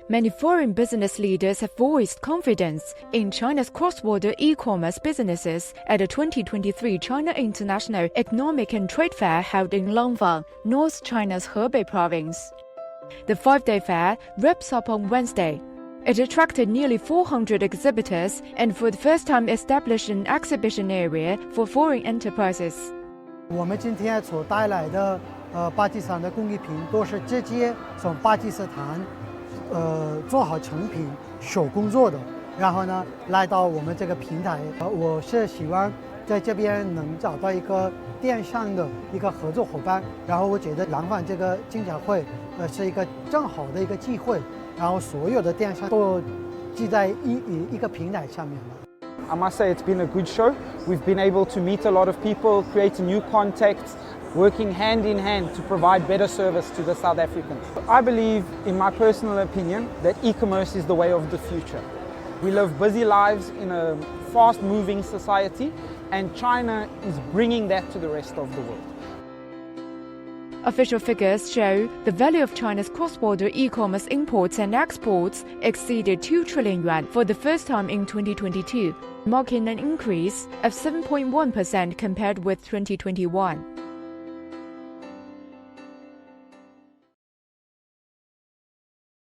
Many foreign business leaders have voiced confidence in China's cross-border e-commerce businesses at the 2023 China International Economic and Trade Fair held in Lang, North China's Hebei province. The 5-day fair wraps up on Wednesday. It attracted nearly 400 exhibitors and for the first time established an exhibition area for foreign enterprises. 我们今天所带来的巴基斯坦的工艺品都是直接从巴基斯坦做好成品手工做的，然后呢来到我们这个平台。我是希望在这边能找到一个电商的一个合作伙伴，然后我觉得廊坊这个经展会是一个正好的一个机会，然后所有的电商都聚在一个平台上面了。I must say it's been a good show. We've been able to meet a lot of people, create new contacts, working hand in hand to provide better service to the South Africans. I believe, in my personal opinion, that e-commerce is the way of the future. We live busy lives in a fast-moving society, and China is bringing that to the rest of the world. Official figures show the value of China's cross-border e-commerce imports and exports exceeded 2 trillion yuan for the first time in 2022, marking an increase of 7.1% compared with 2021.